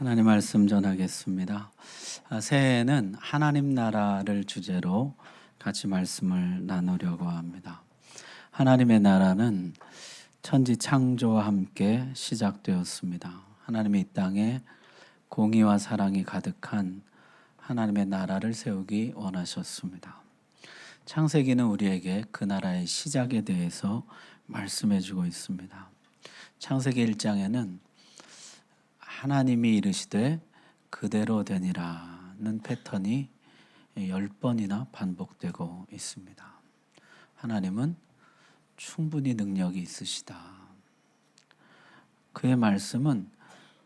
하나님 말씀 전하겠습니다. 새해에는 하나님 나라를 주제로 같이 말씀을 나누려고 합니다. 하나님의 나라는 천지 창조와 함께 시작되었습니다. 하나님이 이 땅에 공의와 사랑이 가득한 하나님의 나라를 세우기 원하셨습니다. 창세기는 우리에게 그 나라의 시작에 대해서 말씀해 주고 있습니다. 창세기 1장에는 하나님이 이르시되 그대로 되니라는 패턴이 10번이나 반복되고 있습니다. 하나님은 충분히 능력이 있으시다. 그의 말씀은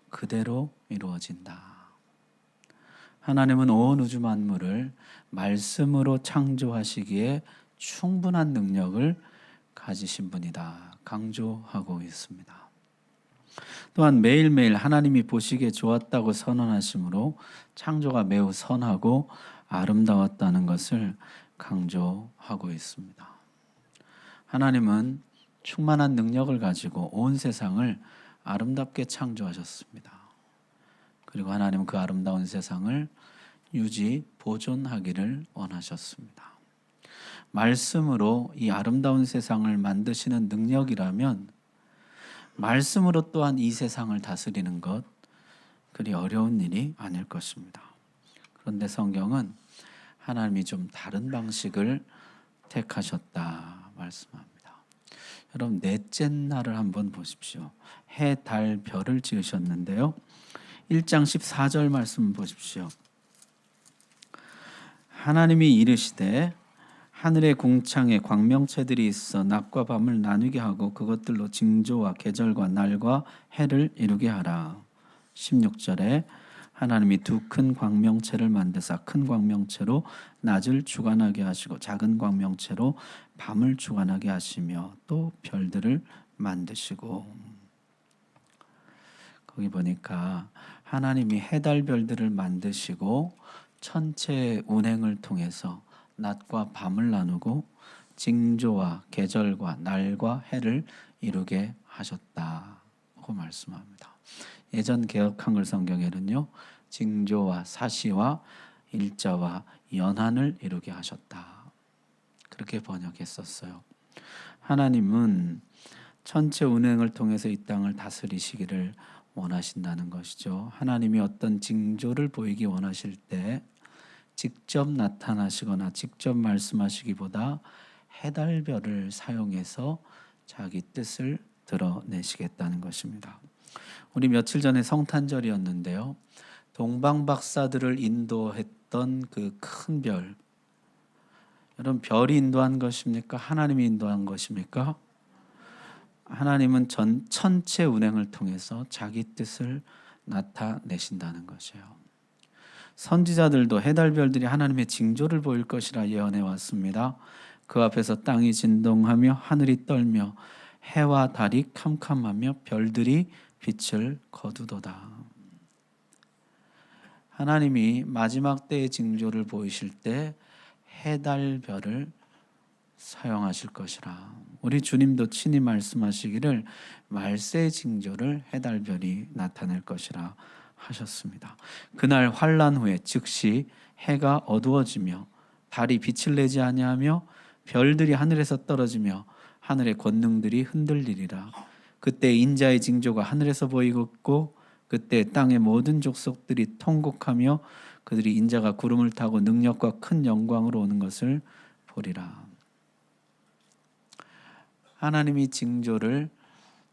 그대로 이루어진다. 하나님은 온 우주 만물을 말씀으로 창조하시기에 충분한 능력을 가지신 분이다. 강조하고 있습니다. 또한 매일매일 하나님이 보시기에 좋았다고 선언하시므로 창조가 매우 선하고 아름다웠다는 것을 강조하고 있습니다. 하나님은 충만한 능력을 가지고 온 세상을 아름답게 창조하셨습니다. 그리고 하나님은 그 아름다운 세상을 유지, 보존하기를 원하셨습니다. 말씀으로 이 아름다운 세상을 만드시는 능력이라면 말씀으로 또한 이 세상을 다스리는 것 그리 어려운 일이 아닐 것입니다. 그런데 성경은 하나님이 좀 다른 방식을 택하셨다 말씀합니다. 여러분 넷째 날을 한번 보십시오. 해, 달, 별을 지으셨는데요. 1장 14절 말씀 보십시오. 하나님이 이르시되 하늘의 궁창에 광명체들이 있어 낮과 밤을 나누게 하고 그것들로 징조와 계절과 날과 해를 이루게 하라. 16절에 하나님이 두 큰 광명체를 만드사 큰 광명체로 낮을 주관하게 하시고 작은 광명체로 밤을 주관하게 하시며 또 별들을 만드시고. 거기 보니까 하나님이 해달 별들을 만드시고 천체의 운행을 통해서 낮과 밤을 나누고 징조와 계절과 날과 해를 이루게 하셨다고 말씀합니다. 예전 개역 한글 성경에는요. 징조와 사시와 일자와 연한을 이루게 하셨다. 그렇게 번역했었어요. 하나님은 천체 운행을 통해서 이 땅을 다스리시기를 원하신다는 것이죠. 하나님이 어떤 징조를 보이기 원하실 때 직접 나타나시거나 직접 말씀하시기보다 해달별을 사용해서 자기 뜻을 드러내시겠다는 것입니다. 우리 며칠 전에 성탄절이었는데요. 동방박사들을 인도했던 그 큰 별. 여러분 별이 인도한 것입니까? 하나님이 인도한 것입니까? 하나님은 천체 운행을 통해서 자기 뜻을 나타내신다는 것이에요. 선지자들도 해달별들이 하나님의 징조를 보일 것이라 예언해 왔습니다. 그 앞에서 땅이 진동하며 하늘이 떨며 해와 달이 캄캄하며 별들이 빛을 거두도다. 하나님이 마지막 때의 징조를 보이실 때 해달별을 사용하실 것이라. 우리 주님도 친히 말씀하시기를 말세의 징조를 해달별이 나타낼 것이라 하셨습니다. 그날 환난 후에 즉시 해가 어두워지며 달이 빛을 내지 아니하며 별들이 하늘에서 떨어지며 하늘의 권능들이 흔들리리라. 그때 인자의 징조가 하늘에서 보이겠고 그때 땅의 모든 족속들이 통곡하며 그들이 인자가 구름을 타고 능력과 큰 영광으로 오는 것을 보리라. 하나님이 징조를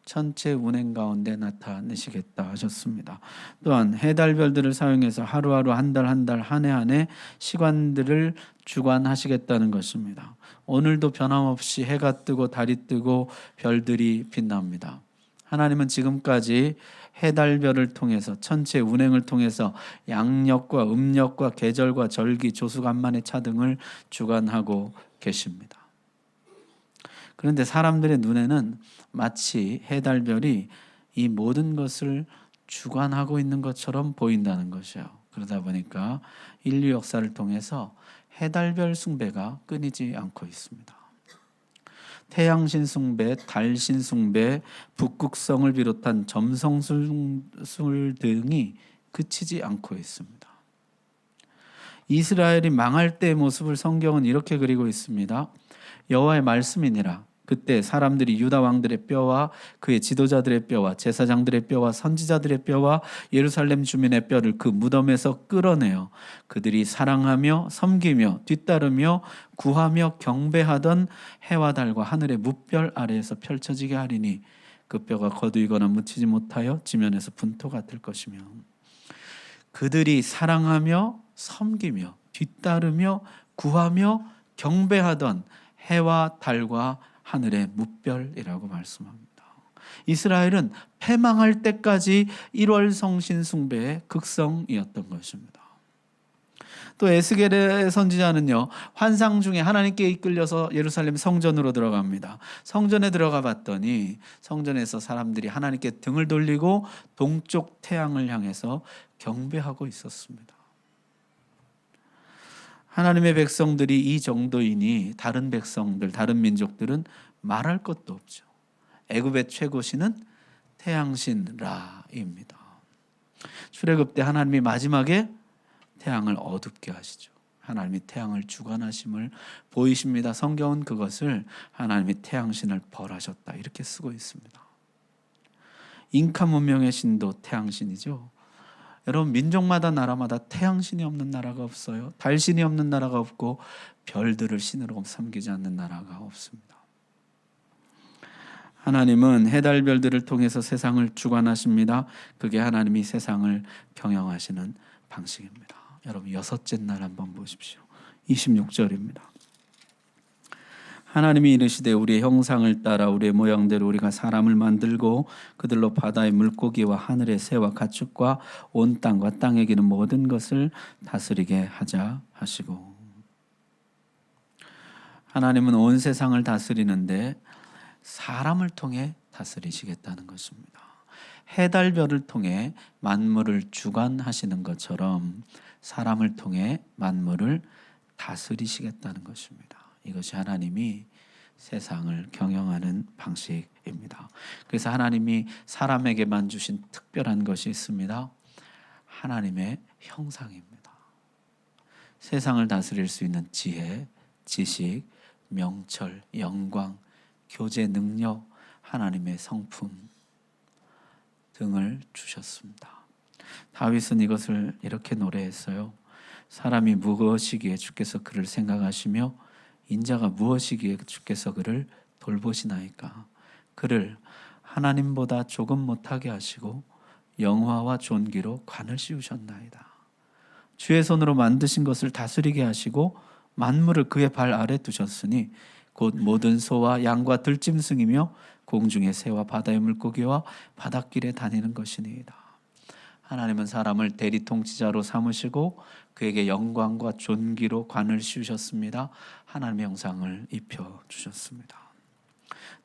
천체 운행 가운데 나타내시겠다 하셨습니다. 또한 해달별들을 사용해서 하루하루 한 달 한 달 한 해 한 해 시간들을 주관하시겠다는 것입니다. 오늘도 변함없이 해가 뜨고 달이 뜨고 별들이 빛납니다. 하나님은 지금까지 해달별을 통해서 천체 운행을 통해서 양력과 음력과 계절과 절기 조수간만의 차등을 주관하고 계십니다. 그런데 사람들의 눈에는 마치 해달별이 이 모든 것을 주관하고 있는 것처럼 보인다는 것이에요. 그러다 보니까 인류 역사를 통해서 해달별 숭배가 끊이지 않고 있습니다. 태양신 숭배, 달신 숭배, 북극성을 비롯한 점성술 등이 그치지 않고 있습니다. 이스라엘이 망할 때의 모습을 성경은 이렇게 그리고 있습니다. 여호와의 말씀이니라. 그때 사람들이 유다 왕들의 뼈와 그의 지도자들의 뼈와 제사장들의 뼈와 선지자들의 뼈와 예루살렘 주민의 뼈를 그 무덤에서 끌어내어 그들이 사랑하며 섬기며 뒤따르며 구하며 경배하던 해와 달과 하늘의 무별 아래에서 펼쳐지게 하리니 그 뼈가 거두이거나 묻히지 못하여 지면에서 분토가 될 것이며 그들이 사랑하며 섬기며 뒤따르며 구하며 경배하던 해와 달과 하늘의 무별이라고 말씀합니다. 이스라엘은 패망할 때까지 1월 성신 숭배의 극성이었던 것입니다. 또 에스겔의 선지자는요, 환상 중에 하나님께 이끌려서 예루살렘 성전으로 들어갑니다. 성전에 들어가 봤더니 성전에서 사람들이 하나님께 등을 돌리고 동쪽 태양을 향해서 경배하고 있었습니다. 하나님의 백성들이 이 정도이니 다른 백성들, 다른 민족들은 말할 것도 없죠. 애굽의 최고신은 태양신 라입니다. 출애굽 때 하나님이 마지막에 태양을 어둡게 하시죠. 하나님이 태양을 주관하심을 보이십니다. 성경은 그것을 하나님이 태양신을 벌하셨다 이렇게 쓰고 있습니다. 잉카 문명의 신도 태양신이죠. 여러분, 민족마다 나라마다 태양신이 없는 나라가 없어요. 달신이 없는 나라가 없고 별들을 신으로 섬기지 않는 나라가 없습니다. 하나님은 해달별들을 통해서 세상을 주관하십니다. 그게 하나님이 세상을 경영하시는 방식입니다. 여러분, 여섯째 날 한번 보십시오. 26절입니다. 하나님이 이르시되 우리의 형상을 따라 우리의 모양대로 우리가 사람을 만들고 그들로 바다의 물고기와 하늘의 새와 가축과 온 땅과 땅에 기는 모든 것을 다스리게 하자 하시고, 하나님은 온 세상을 다스리는데 사람을 통해 다스리시겠다는 것입니다. 해달별을 통해 만물을 주관하시는 것처럼 사람을 통해 만물을 다스리시겠다는 것입니다. 이것이 하나님이 세상을 경영하는 방식입니다. 그래서 하나님이 사람에게만 주신 특별한 것이 있습니다. 하나님의 형상입니다. 세상을 다스릴 수 있는 지혜, 지식, 명철, 영광, 교제 능력, 하나님의 성품 등을 주셨습니다. 다윗은 이것을 이렇게 노래했어요. 사람이 무엇이기에 주께서 그를 생각하시며 인자가 무엇이기에 주께서 그를 돌보시나이까. 그를 하나님보다 조금 못하게 하시고 영화와 존귀로 관을 씌우셨나이다. 주의 손으로 만드신 것을 다스리게 하시고 만물을 그의 발 아래 두셨으니 곧 모든 소와 양과 들짐승이며 공중의 새와 바다의 물고기와 바닷길에 다니는 것이니이다. 하나님은 사람을 대리통치자로 삼으시고 그에게 영광과 존귀로 관을 씌우셨습니다. 하나님의 형상을 입혀주셨습니다.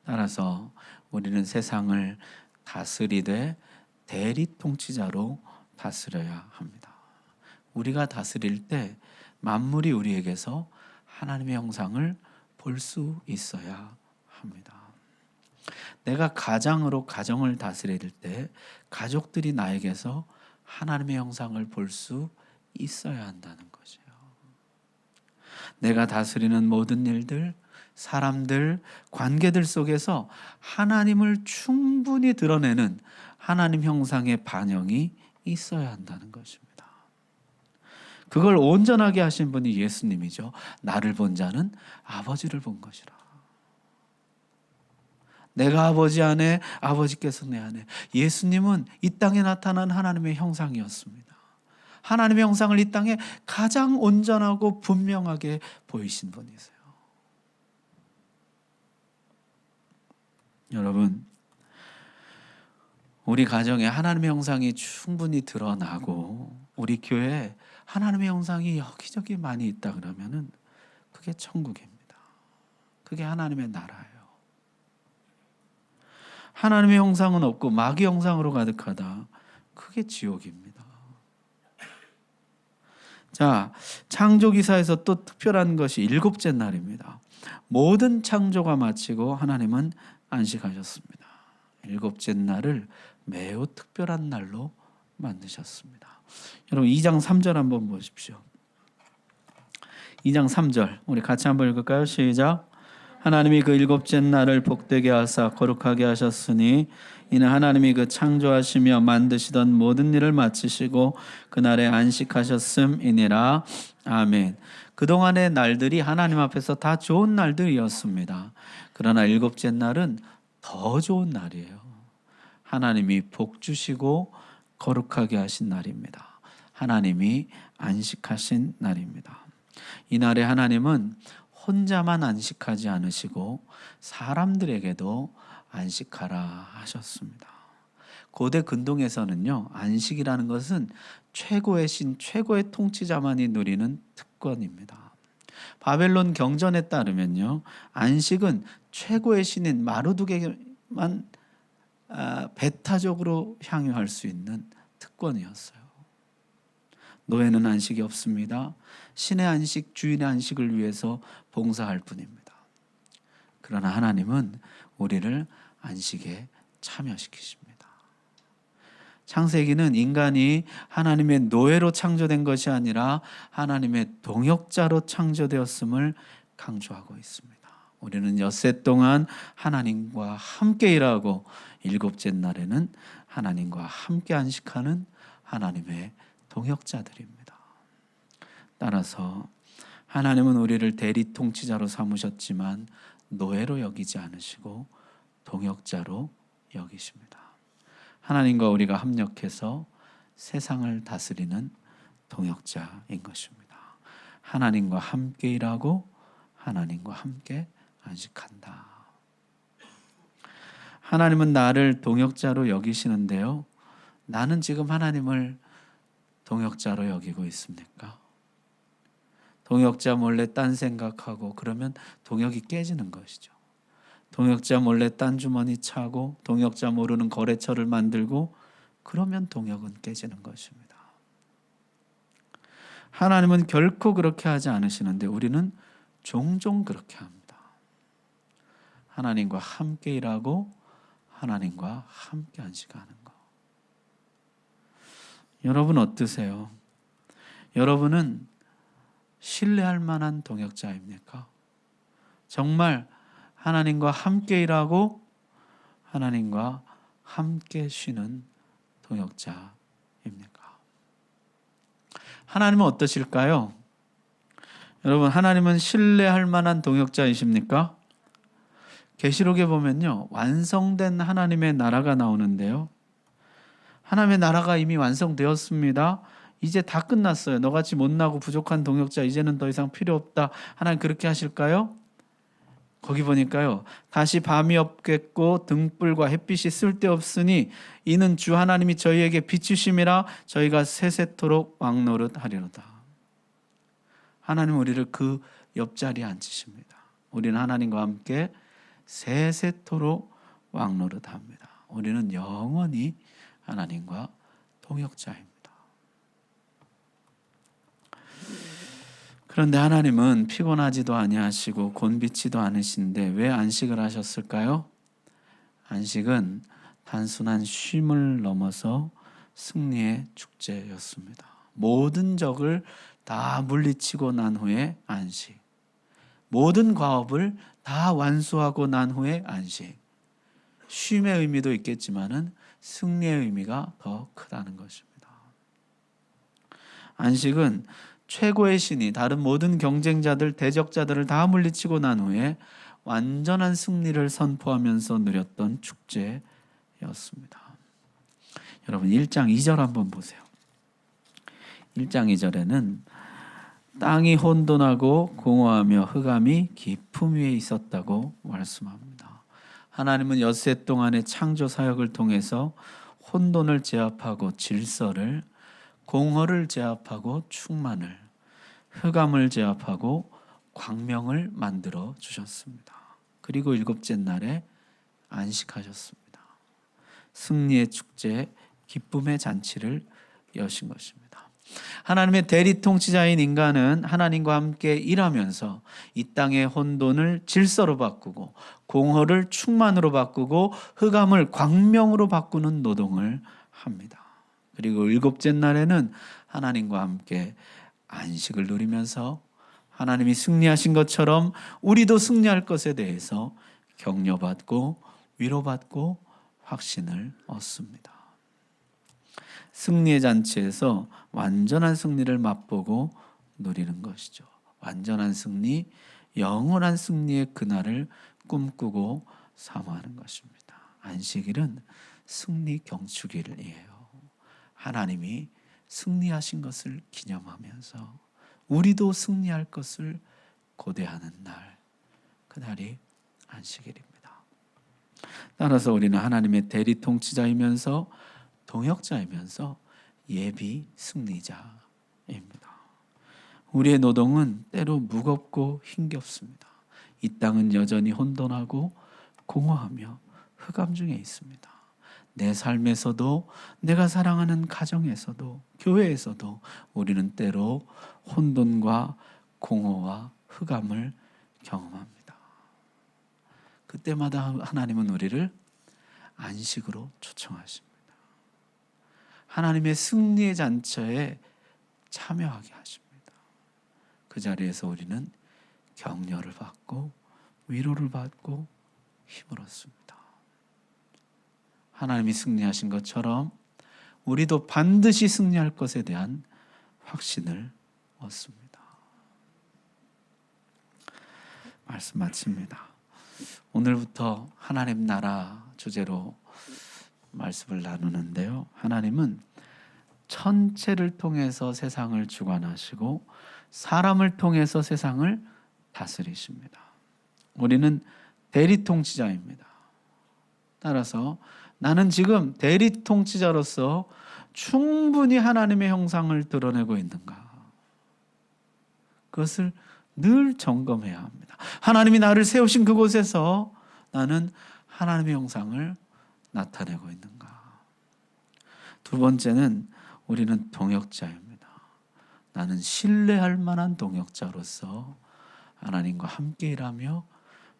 따라서 우리는 세상을 다스리되 대리통치자로 다스려야 합니다. 우리가 다스릴 때 만물이 우리에게서 하나님의 형상을 볼 수 있어야 합니다. 내가 가장으로 가정을 다스릴 때 가족들이 나에게서 하나님의 형상을 볼 수 있어야 한다는 거죠. 내가 다스리는 모든 일들, 사람들, 관계들 속에서 하나님을 충분히 드러내는 하나님 형상의 반영이 있어야 한다는 것입니다. 그걸 온전하게 하신 분이 예수님이죠. 나를 본 자는 아버지를 본 것이라. 내가 아버지 안에, 아버지께서 내 안에. 예수님은 이 땅에 나타난 하나님의 형상이었습니다. 하나님의 형상을 이 땅에 가장 온전하고 분명하게 보이신 분이세요. 여러분, 우리 가정에 하나님의 형상이 충분히 드러나고 우리 교회에 하나님의 형상이 여기저기 많이 있다 그러면은 그게 천국입니다. 그게 하나님의 나라예요. 하나님의 형상은 없고 마귀 형상으로 가득하다. 그게 지옥입니다. 자, 창조기사에서 또 특별한 것이 일곱째 날입니다. 모든 창조가 마치고 하나님은 안식하셨습니다. 일곱째 날을 매우 특별한 날로 만드셨습니다. 여러분 2장 3절 한번 보십시오. 2장 3절 우리 같이 한번 읽을까요? 시작. 하나님이 그 일곱째 날을 복되게 하사 거룩하게 하셨으니 이는 하나님이 그 창조하시며 만드시던 모든 일을 마치시고 그날에 안식하셨음이니라. 아멘. 그동안의 날들이 하나님 앞에서 다 좋은 날들이었습니다. 그러나 일곱째 날은 더 좋은 날이에요. 하나님이 복 주시고 거룩하게 하신 날입니다. 하나님이 안식하신 날입니다. 이날에 하나님은 혼자만 안식하지 않으시고 사람들에게도 안식하라 하셨습니다. 고대 근동에서는요, 안식이라는 것은 최고의 신, 최고의 통치자만이 누리는 특권입니다. 바벨론 경전에 따르면요, 안식은 최고의 신인 마르두게만 배타적으로 향유할 수 있는 특권이었어요. 노예는 안식이 없습니다. 신의 안식, 주인의 안식을 위해서 봉사할 뿐입니다. 그러나 하나님은 우리를 안식에 참여시키십니다. 창세기는 인간이 하나님의 노예로 창조된 것이 아니라 하나님의 동역자로 창조되었음을 강조하고 있습니다. 우리는 엿새 동안 하나님과 함께 일하고 일곱째 날에는 하나님과 함께 안식하는 하나님의 동역자들입니다. 따라서 하나님은 우리를 대리 통치자로 삼으셨지만 노예로 여기지 않으시고 동역자로 여기십니다. 하나님과 우리가 합력해서 세상을 다스리는 동역자인 것입니다. 하나님과 함께 일하고 하나님과 함께 안식한다. 하나님은 나를 동역자로 여기시는데요. 나는 지금 하나님을 동역자로 여기고 있습니까? 동역자 몰래 딴 생각하고 그러면 동역이 깨지는 것이죠. 동역자 몰래 딴 주머니 차고 동역자 모르는 거래처를 만들고 그러면 동역은 깨지는 것입니다. 하나님은 결코 그렇게 하지 않으시는데 우리는 종종 그렇게 합니다. 하나님과 함께 일하고 하나님과 함께 안식하는 것. 여러분 어떠세요? 여러분은 신뢰할 만한 동역자입니까? 정말 하나님과 함께 일하고 하나님과 함께 쉬는 동역자입니까? 하나님은 어떠실까요? 여러분, 하나님은 신뢰할 만한 동역자이십니까? 계시록에 보면요, 완성된 하나님의 나라가 나오는데요. 하나님의 나라가 이미 완성되었습니다. 이제 다 끝났어요. 너같이 못나고 부족한 동역자 이제는 더 이상 필요 없다. 하나님 그렇게 하실까요? 거기 보니까요. 다시 밤이 없겠고 등불과 햇빛이 쓸데없으니 이는 주 하나님이 저희에게 비추심이라 저희가 세세토록 왕노릇하리로다. 하나님은 우리를 그 옆자리에 앉히십니다. 우리는 하나님과 함께 세세토록 왕노릇합니다. 우리는 영원히 하나님과 동역자입니다. 그런데 하나님은 피곤하지도 아니하시고 곤비치도 않으신데 왜 안식을 하셨을까요? 안식은 단순한 쉼을 넘어서 승리의 축제였습니다. 모든 적을 다 물리치고 난 후에 안식. 모든 과업을 다 완수하고 난 후에 안식. 쉼의 의미도 있겠지만은 승리의 의미가 더 크다는 것입니다. 안식은 최고의 신이 다른 모든 경쟁자들, 대적자들을 다 물리치고 난 후에 완전한 승리를 선포하면서 누렸던 축제였습니다. 여러분 1장 2절 한번 보세요. 1장 2절에는 땅이 혼돈하고 공허하며 흑암이 깊음 위에 있었다고 말씀합니다. 하나님은 엿새 동안의 창조 사역을 통해서 혼돈을 제압하고 질서를, 공허를 제압하고 충만을, 흑암을 제압하고 광명을 만들어 주셨습니다. 그리고 일곱째 날에 안식하셨습니다. 승리의 축제, 기쁨의 잔치를 여신 것입니다. 하나님의 대리 통치자인 인간은 하나님과 함께 일하면서 이 땅의 혼돈을 질서로 바꾸고 공허를 충만으로 바꾸고 흑암을 광명으로 바꾸는 노동을 합니다. 그리고 일곱째 날에는 하나님과 함께 안식을 누리면서 하나님이 승리하신 것처럼 우리도 승리할 것에 대해서 격려받고 위로받고 확신을 얻습니다. 승리의 잔치에서 완전한 승리를 맛보고 누리는 것이죠. 완전한 승리, 영원한 승리의 그날을 꿈꾸고 사모하는 것입니다. 안식일은 승리 경축일이에요. 하나님이 승리하신 것을 기념하면서 우리도 승리할 것을 고대하는 날, 그날이 안식일입니다. 따라서 우리는 하나님의 대리 통치자이면서 동역자이면서 예비 승리자입니다. 우리의 노동은 때로 무겁고 힘겹습니다. 이 땅은 여전히 혼돈하고 공허하며 흑암 중에 있습니다. 내 삶에서도, 내가 사랑하는 가정에서도, 교회에서도 우리는 때로 혼돈과 공허와 흑암을 경험합니다. 그때마다 하나님은 우리를 안식으로 초청하십니다. 하나님의 승리의 잔치에 참여하게 하십니다. 그 자리에서 우리는 격려를 받고 위로를 받고 힘을 얻습니다. 하나님이 승리하신 것처럼 우리도 반드시 승리할 것에 대한 확신을 얻습니다. 말씀 마칩니다. 오늘부터 하나님 나라 주제로 말씀을 나누는데요. 하나님은 천체를 통해서 세상을 주관하시고 사람을 통해서 세상을 다스리십니다. 우리는 대리통치자입니다. 따라서 나는 지금 대리통치자로서 충분히 하나님의 형상을 드러내고 있는가? 그것을 늘 점검해야 합니다. 하나님이 나를 세우신 그곳에서 나는 하나님의 형상을 나타내고 있는가? 두 번째는 우리는 동역자입니다. 나는 신뢰할 만한 동역자로서 하나님과 함께 일하며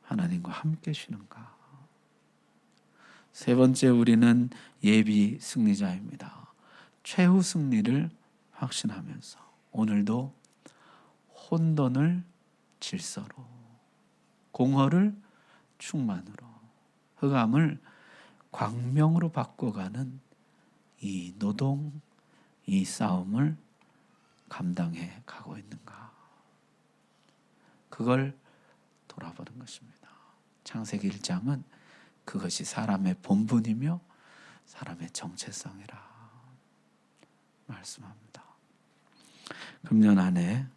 하나님과 함께 쉬는가? 세 번째, 우리는 예비 승리자입니다. 최후 승리를 확신하면서 오늘도 혼돈을 질서로, 공허를 충만으로, 흑암을 광명으로 바꿔가는 이 노동, 이 싸움을 감당해 가고 있는가? 그걸 돌아보는 것입니다. 창세기 1장은 그것이 사람의 본분이며 사람의 정체성이라 말씀합니다. 금년 한 해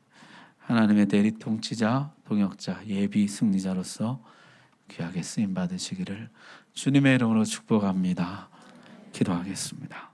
하나님의 대리 통치자, 동역자, 예비 승리자로서 귀하게 쓰임 받으시기를 주님의 이름으로 축복합니다. 기도하겠습니다.